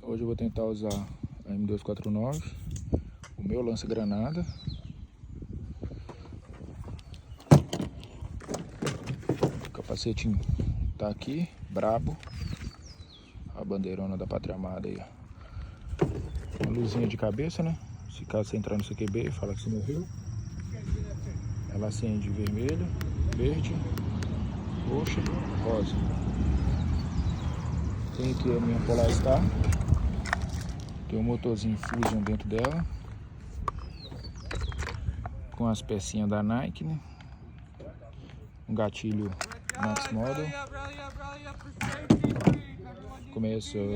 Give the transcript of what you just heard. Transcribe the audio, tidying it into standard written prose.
Hoje eu vou tentar usar a M249, o meu lança-granada. O capacetinho tá aqui, brabo. A bandeirona da Pátria Amada aí, ó. Uma luzinha de cabeça, né? Se caso você entrar no CQB, fala que você morreu. Ela acende vermelho, verde, roxa, rosa. Tem aqui a minha Polarstar. Tem um motorzinho Fusion dentro dela, com as pecinhas da Nike, né? Um gatilho Max Model. Começou.